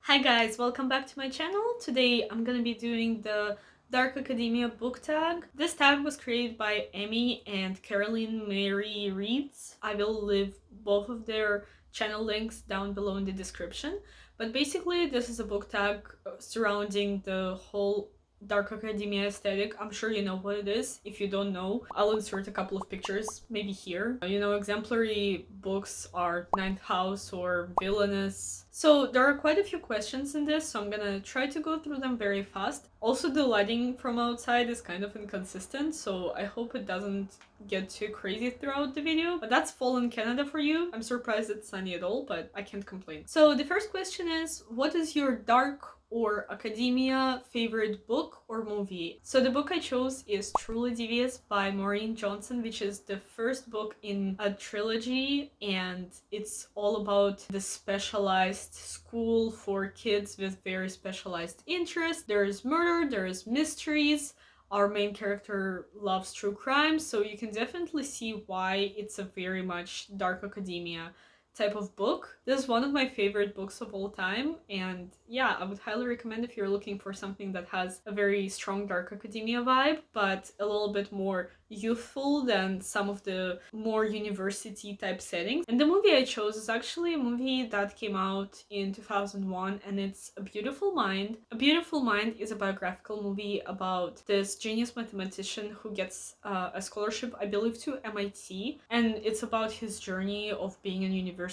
Hi guys, welcome back to my channel. Today I'm gonna be doing the Dark Academia book tag. This tag was created by Emmy and Caroline Mary Reeds. I will leave both of their channel links down below in the description. But basically this is a book tag surrounding the whole Dark Academia aesthetic. I'm sure you know what it is. If you don't know, I'll insert a couple of pictures, maybe here. Exemplary books are Ninth House or Villainous. So there are quite a few questions in this, so I'm gonna try to go through them very fast. Also, the lighting from outside is kind of inconsistent, so I hope it doesn't get too crazy throughout the video. But that's fall in Canada for you. I'm surprised it's sunny at all, but I can't complain. So the first question is, what is your dark or academia favorite book or movie? So the book I chose is Truly Devious by Maureen Johnson, which is the first book in a trilogy, and it's all about the specialized school for kids with very specialized interests. There is murder, there is mysteries. Our main character loves true crime, so you can definitely see why it's a very much dark academia type of book. This is one of my favorite books of all time, and yeah, I would highly recommend if you're looking for something that has a very strong dark academia vibe, but a little bit more youthful than some of the more university type settings. And the movie I chose is actually a movie that came out in 2001, and it's A Beautiful Mind. A Beautiful Mind is a biographical movie about this genius mathematician who gets a scholarship, I believe, to MIT, and it's about his journey of being in university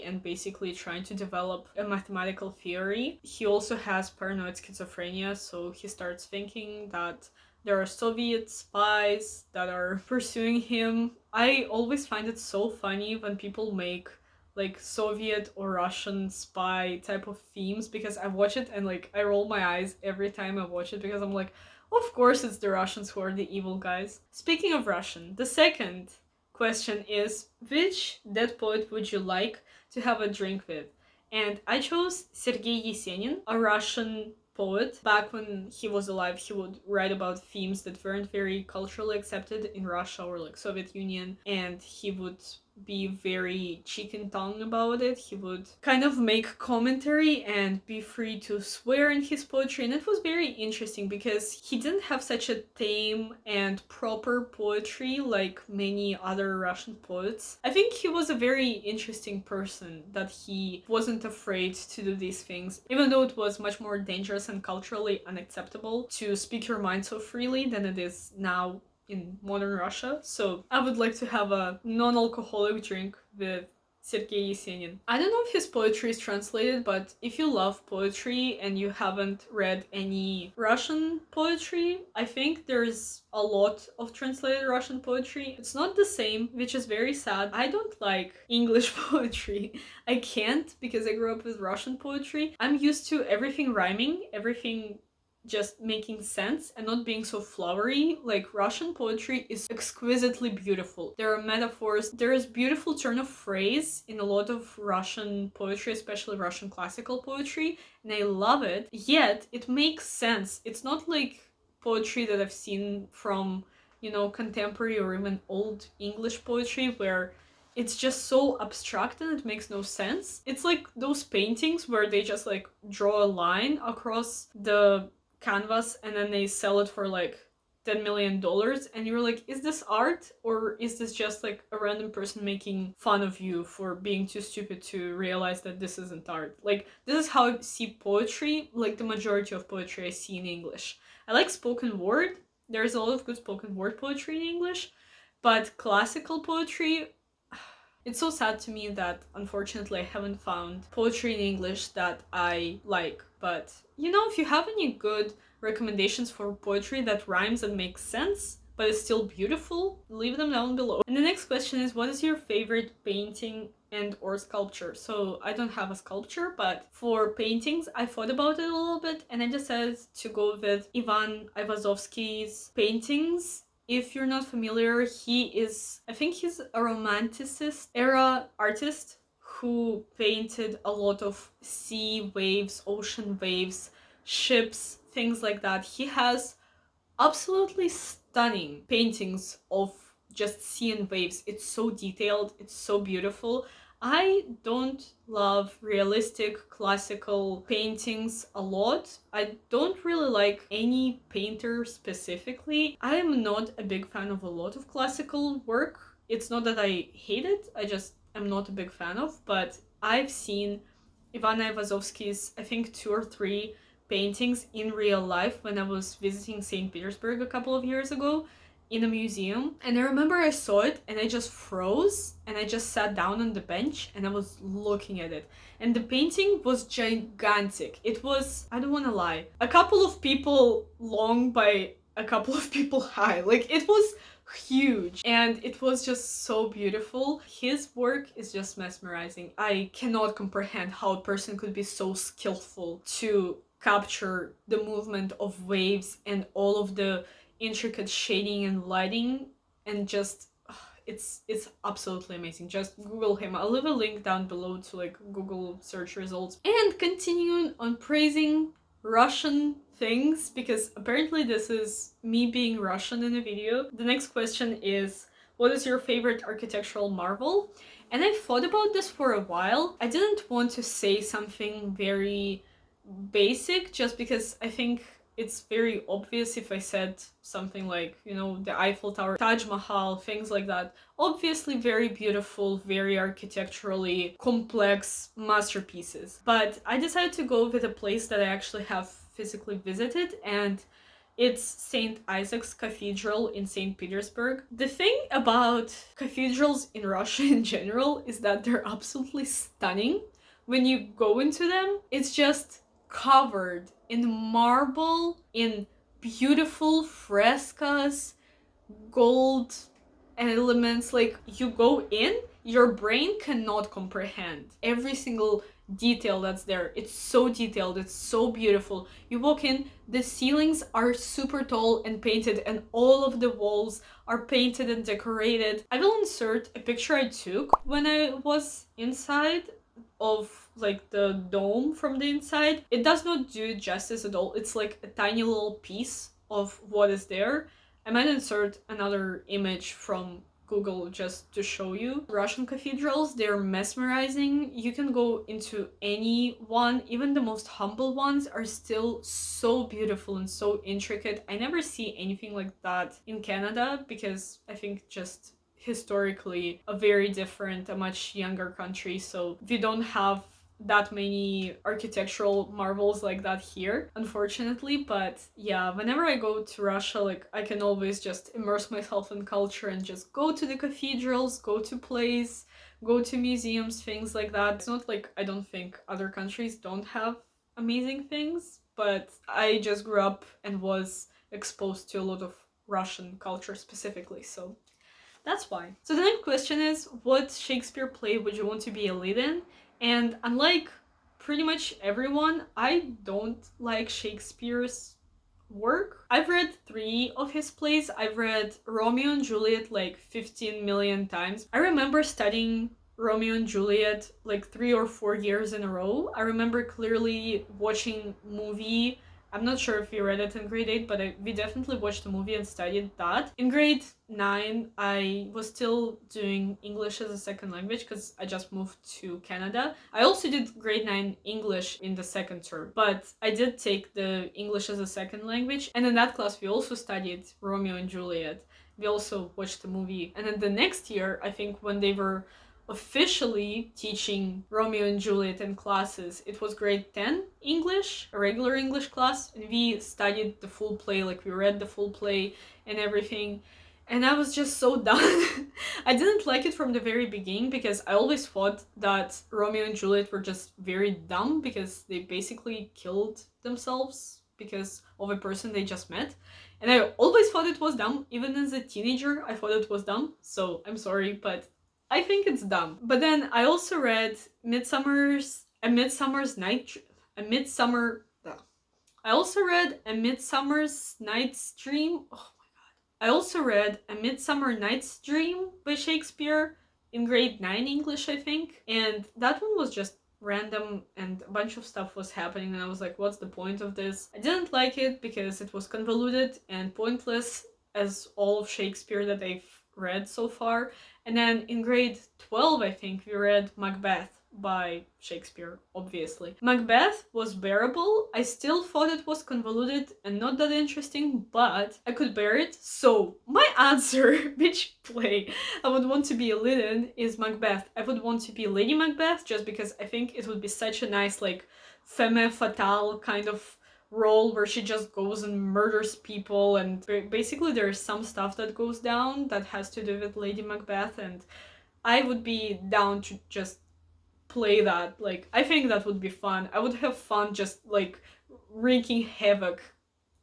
and basically trying to develop a mathematical theory. He also has paranoid schizophrenia, so he starts thinking that there are Soviet spies that are pursuing him. I always find it so funny when people make like Soviet or Russian spy type of themes, because I watch it and like I roll my eyes every time I watch it, because I'm like, of course it's the Russians who are the evil guys. Speaking of Russian, the second question is, which dead poet would you like to have a drink with? And I chose Sergey Yesenin, a Russian poet. Back when he was alive, he would write about themes that weren't very culturally accepted in Russia or like Soviet Union, and he would be very cheek and tongue about it. He would kind of make commentary and be free to swear in his poetry, and it was very interesting because he didn't have such a tame and proper poetry like many other Russian poets. I think he was a very interesting person, that he wasn't afraid to do these things, even though it was much more dangerous and culturally unacceptable to speak your mind so freely than it is now in modern Russia. So I would like to have a non-alcoholic drink with Sergey Yesenin. I don't know if his poetry is translated, but if you love poetry and you haven't read any Russian poetry, I think there's a lot of translated Russian poetry. It's not the same, which is very sad. I don't like English poetry. I can't, because I grew up with Russian poetry. I'm used to everything rhyming, everything just making sense and not being so flowery. Like, Russian poetry is exquisitely beautiful. There are metaphors, there is beautiful turn of phrase in a lot of Russian poetry, especially Russian classical poetry, and I love it. Yet it makes sense. It's not like poetry that I've seen from, contemporary or even old English poetry, where it's just so abstract and it makes no sense. It's like those paintings where they just like draw a line across the canvas and then they sell it for like $10 million, and you're like, is this art, or is this just like a random person making fun of you for being too stupid to realize that this isn't art? Like, this is how I see poetry, like the majority of poetry I see in English. I like spoken word. There's a lot of good spoken word poetry in English, but classical poetry, it's so sad to me that unfortunately I haven't found poetry in English that I like. But if you have any good recommendations for poetry that rhymes and makes sense but is still beautiful, leave them down below. And the next question is, what is your favorite painting and or sculpture? So I don't have a sculpture, but for paintings I thought about it a little bit and I decided to go with Ivan Ivazovsky's paintings. If you're not familiar, I think he's a Romanticist era artist who painted a lot of sea waves, ocean waves, ships, things like that. He has absolutely stunning paintings of just sea and waves. It's so detailed, it's so beautiful. I don't love realistic classical paintings a lot. I don't really like any painter specifically. I am not a big fan of a lot of classical work. It's not that I hate it, I just am not a big fan of, but I've seen Ivana Ivazovsky's, I think, 2 or 3 paintings in real life when I was visiting St. Petersburg a couple of years ago in a museum. And I remember I saw it and I just froze and I just sat down on the bench and I was looking at it. And the painting was gigantic. It was, I don't want to lie, a couple of people long by a couple of people high. Like, it was huge and it was just so beautiful. His work is just mesmerizing. I cannot comprehend how a person could be so skillful to capture the movement of waves and all of the intricate shading and lighting, and just it's absolutely amazing. Just Google him. I'll leave a link down below to like Google search results. And continuing on praising Russian things, because apparently this is me being Russian in a video. The next question is, what is your favorite architectural marvel? And I thought about this for a while. I didn't want to say something very basic just because I think it's very obvious if I said something like, you know, the Eiffel Tower, Taj Mahal, things like that. Obviously very beautiful, very architecturally complex masterpieces. But I decided to go with a place that I actually have physically visited, and it's St. Isaac's Cathedral in St. Petersburg. The thing about cathedrals in Russia in general is that they're absolutely stunning. When you go into them, it's just covered in marble, in beautiful frescoes, gold elements. Like, you go in, your brain cannot comprehend every single detail that's there. It's so detailed, it's so beautiful. You walk in, the ceilings are super tall and painted, and all of the walls are painted and decorated. I will insert a picture I took when I was inside of like the dome from the inside. It does not do justice at all. It's like a tiny little piece of what is there. I might insert another image from Google just to show you. Russian cathedrals, they're mesmerizing. You can go into any one, even the most humble ones are still so beautiful and so intricate. I never see anything like that in Canada because I think just historically a very different, a much younger country, so we don't have that many architectural marvels like that here, unfortunately. But yeah, whenever I go to Russia, like, I can always just immerse myself in culture and just go to the cathedrals, go to plays, go to museums, things like that. It's not like I don't think other countries don't have amazing things, but I just grew up and was exposed to a lot of Russian culture specifically, so that's why. So the next question is, what Shakespeare play would you want to be a lead in? And unlike pretty much everyone, I don't like Shakespeare's work. I've read 3 of his plays. I've read Romeo and Juliet like 15 million times. I remember studying Romeo and Juliet like 3 or 4 years in a row. I remember clearly watching movie. I'm not sure if we read it in grade 8, but we definitely watched the movie and studied that. In grade 9, I was still doing English as a second language because I just moved to Canada. I also did grade 9 English in the second term, but I did take the English as a second language. And in that class, we also studied Romeo and Juliet. We also watched the movie. And then the next year, I think when they were officially teaching Romeo and Juliet in classes, it was grade 10 English, a regular English class, and we studied the full play, like we read the full play and everything. And I was just so done. I didn't like it from the very beginning because I always thought that Romeo and Juliet were just very dumb because they basically killed themselves because of a person they just met. And I always thought it was dumb. Even as a teenager, I thought it was dumb. So I'm sorry, but I think it's dumb. But then I also read I also read A Midsummer's Night's Dream. Oh my god. I also read A Midsummer Night's Dream by Shakespeare in grade 9 English, I think. And that one was just random and a bunch of stuff was happening and I was like, what's the point of this? I didn't like it because it was convoluted and pointless, as all of Shakespeare that I've read so far. And then in grade 12, I think, we read Macbeth by Shakespeare, obviously. Macbeth was bearable. I still thought it was convoluted and not that interesting, but I could bear it. So my answer, which play I would want to be a lead in, is Macbeth. I would want to be Lady Macbeth just because I think it would be such a nice, like, femme fatale kind of role where she just goes and murders people, and basically there's some stuff that goes down that has to do with Lady Macbeth, and I would be down to just play that. Like, I think that would be fun. I would have fun just like wreaking havoc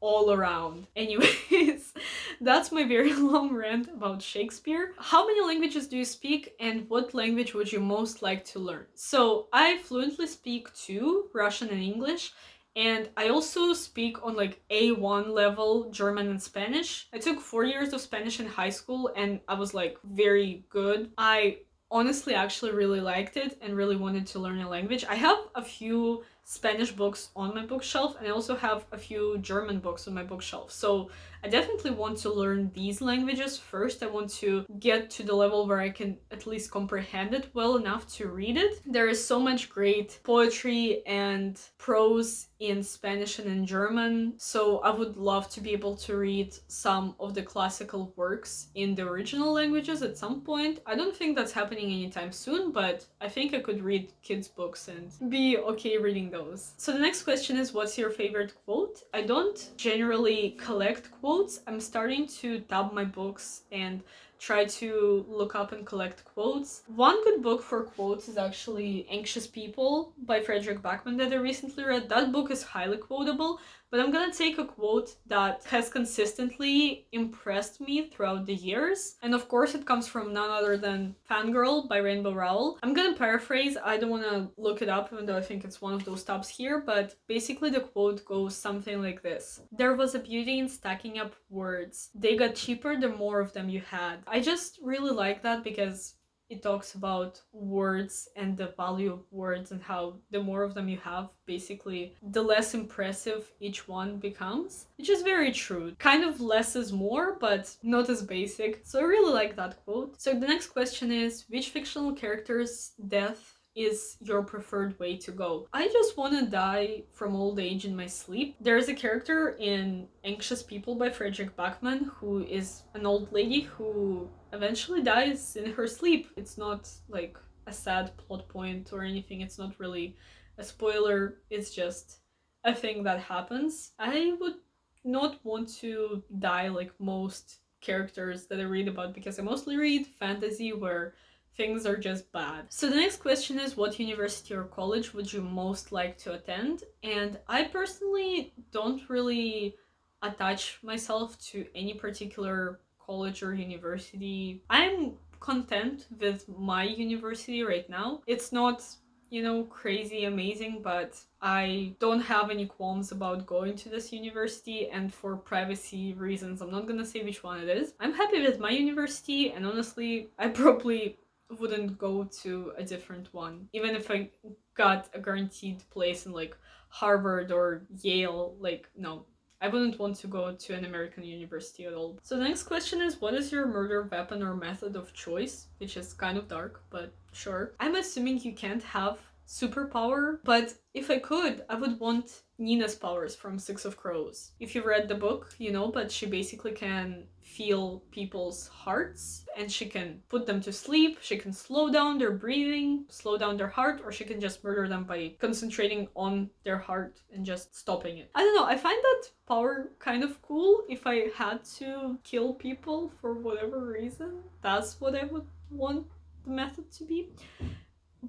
all around. Anyways, that's my very long rant about Shakespeare. How many languages do you speak, and what language would you most like to learn? So I fluently speak two, Russian and English, and I also speak on like A1 level German and Spanish. I took 4 years of Spanish in high school and I was like very good. I honestly actually really liked it and really wanted to learn a language. I have a few Spanish books on my bookshelf, and I also have a few German books on my bookshelf. So I definitely want to learn these languages first. I want to get to the level where I can at least comprehend it well enough to read it. There is so much great poetry and prose in Spanish and in German, so I would love to be able to read some of the classical works in the original languages at some point. I don't think that's happening anytime soon, but I think I could read kids' books and be okay reading those. So the next question is, what's your favorite quote? I don't generally collect quotes. I'm starting to tab my books and try to look up and collect quotes. One good book for quotes is actually Anxious People by Frederick Backman that I recently read. That book is highly quotable, but I'm gonna take a quote that has consistently impressed me throughout the years. And of course it comes from none other than Fangirl by Rainbow Rowell. I'm gonna paraphrase, I don't wanna look it up even though I think it's one of those tabs here, but basically the quote goes something like this. There was a beauty in stacking up words. They got cheaper the more of them you had. I just really like that because it talks about words and the value of words and how the more of them you have, basically, the less impressive each one becomes, which is very true. Kind of less is more, but not as basic. So I really like that quote. So the next question is, which fictional character's death is your preferred way to go? I just want to die from old age in my sleep. There's a character in Anxious People by Frederick Backman who is an old lady who eventually dies in her sleep. It's not like a sad plot point or anything. It's not really a spoiler. It's just a thing that happens. I would not want to die like most characters that I read about because I mostly read fantasy where things are just bad. So the next question is, what university or college would you most like to attend? And I personally don't really attach myself to any particular college or university. I'm content with my university right now. It's not, you know, crazy amazing, but I don't have any qualms about going to this university, and for privacy reasons, I'm not gonna say which one it is. I'm happy with my university, and honestly, I probably wouldn't go to a different one. Even if I got a guaranteed place in like Harvard or Yale, like, no. I wouldn't want to go to an American university at all. So the next question is, what is your murder weapon or method of choice? Which is kind of dark, but sure. I'm assuming you can't have superpower, but if I could, I would want Nina's powers from Six of Crows. If you read the book, you know, but she basically can feel people's hearts and she can put them to sleep, she can slow down their breathing, slow down their heart, or she can just murder them by concentrating on their heart and just stopping it. I don't know, I find that power kind of cool. If I had to kill people for whatever reason, that's what I would want the method to be.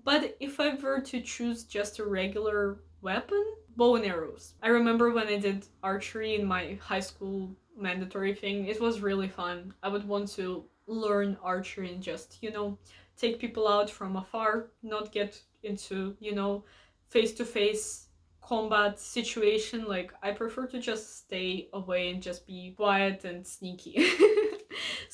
But if I were to choose just a regular weapon, bow and arrows. I remember when I did archery in my high school mandatory thing, it was really fun. I would want to learn archery and just, you know, take people out from afar, not get into, you know, face-to-face combat situation. Like, I prefer to just stay away and just be quiet and sneaky.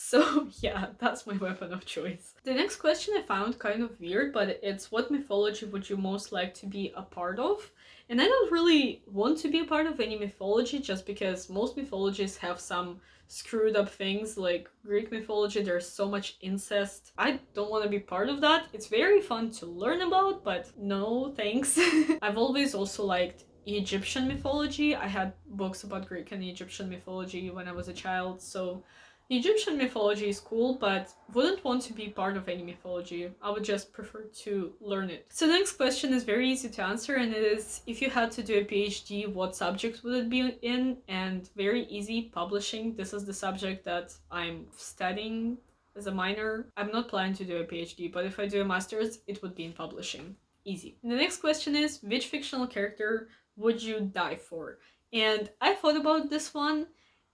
So yeah, that's my weapon of choice. The next question I found kind of weird, but it's what mythology would you most like to be a part of? And I don't really want to be a part of any mythology just because most mythologies have some screwed up things. Like Greek mythology, there's so much incest. I don't want to be part of that. It's very fun to learn about, but no thanks. I've always also liked Egyptian mythology. I had books about Greek and Egyptian mythology when I was a child, so Egyptian mythology is cool, but wouldn't want to be part of any mythology. I would just prefer to learn it. So the next question is very easy to answer, and it is, if you had to do a PhD, what subject would it be in? And very easy, publishing. This is the subject that I'm studying as a minor. I'm not planning to do a PhD, but if I do a master's, it would be in publishing. Easy. And the next question is, which fictional character would you die for? And I thought about this one,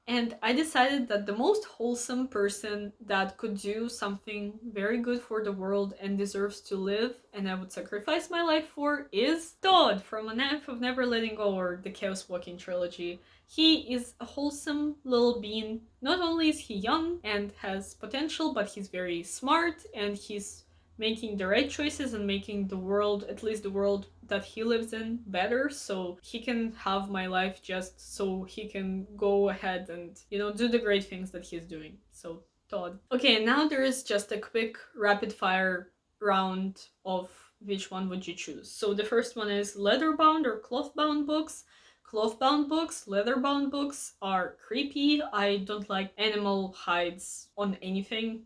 and I decided that the most wholesome person that could do something very good for the world and deserves to live, and I would sacrifice my life for, is Todd from A Knife of Never Letting Go, or the Chaos Walking trilogy. He is a wholesome little bean. Not only is he young and has potential, but he's very smart, and he's making the right choices and making the world, at least the world that he lives in, better, so he can have my life just so he can go ahead and, you know, do the great things that he's doing. So Todd. Okay, now there is just a quick rapid fire round of which one would you choose. So the first one is leather-bound or cloth-bound books. Cloth-bound books, leather-bound books are creepy. I don't like animal hides on anything.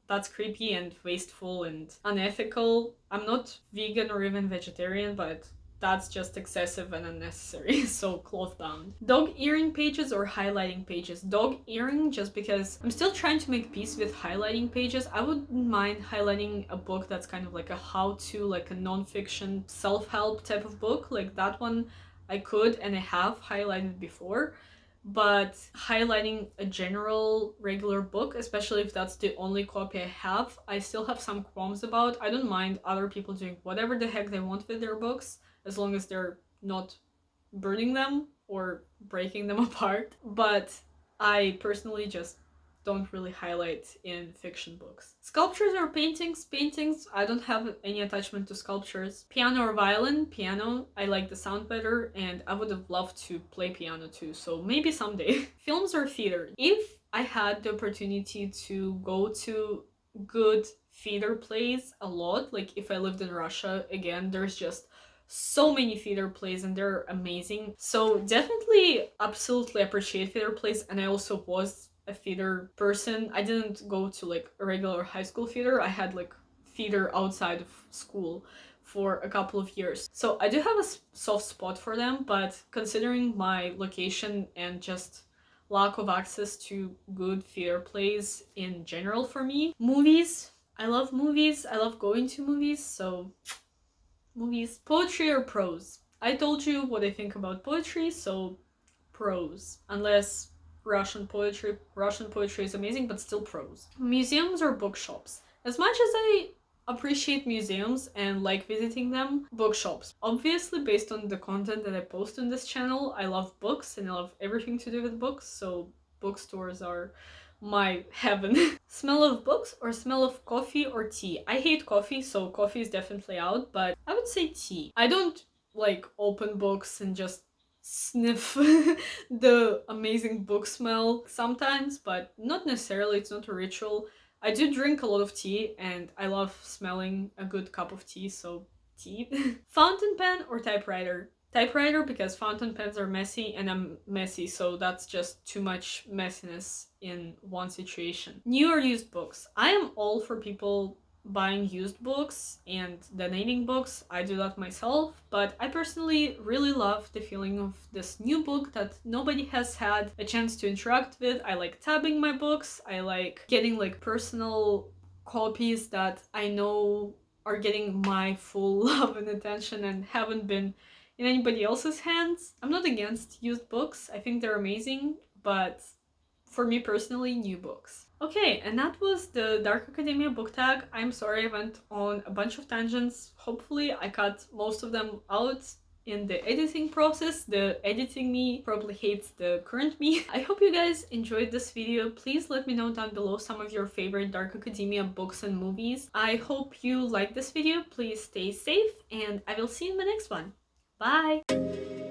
That's creepy and wasteful and unethical. I'm not vegan or even vegetarian, but that's just excessive and unnecessary, so cloth bound. Dog earring pages or highlighting pages? Dog earring, just because I'm still trying to make peace with highlighting pages. I wouldn't mind highlighting a book that's kind of like a how-to, like a non-fiction self-help type of book. Like that one I could, and I have highlighted before. But highlighting a general regular book, especially if that's the only copy I have, I still have some qualms about. I don't mind other people doing whatever the heck they want with their books, as long as they're not burning them or breaking them apart. But I personally just don't really highlight in fiction books. Sculptures or paintings? Paintings, I don't have any attachment to sculptures. Piano or violin? Piano, I like the sound better, and I would have loved to play piano too, so maybe someday. Films or theater? If I had the opportunity to go to good theater plays a lot, like if I lived in Russia, again, there's just so many theater plays and they're amazing. So definitely, absolutely appreciate theater plays, and I also was a theater person. I didn't go to like a regular high school theater. I had like theater outside of school for a couple of years. So I do have a soft spot for them, but considering my location and just lack of access to good theater plays in general for me. Movies. I love movies. I love going to movies, so movies. Poetry or prose? I told you what I think about poetry, so prose. Unless Russian poetry is amazing, but still prose. Museums or bookshops? As much as I appreciate museums and like visiting them, bookshops. Obviously, based on the content that I post on this channel, I love books and I love everything to do with books, so bookstores are my heaven. Smell of books or smell of coffee or tea? I hate coffee, so coffee is definitely out, but I would say tea. I don't like open books and just sniff the amazing book smell sometimes, but not necessarily. It's not a ritual. I do drink a lot of tea and I love smelling a good cup of tea, so tea. Fountain pen or typewriter? Typewriter, because fountain pens are messy and I'm messy, so that's just too much messiness in one situation. New or used books? I am all for people buying used books and donating books. I do that myself, but I personally really love the feeling of this new book that nobody has had a chance to interact with. I like tabbing my books. I like getting like personal copies that I know are getting my full love and attention and haven't been in anybody else's hands. I'm not against used books. I think they're amazing, but for me personally, new books. Okay, and that was the Dark Academia book tag. I'm sorry I went on a bunch of tangents. Hopefully I cut most of them out. in the editing process. The editing me probably hates the current me. I hope you guys enjoyed this video. Please let me know down below some of your favorite Dark Academia books and movies. I hope you liked this video. Please stay safe, and I will see you in the next one. Bye!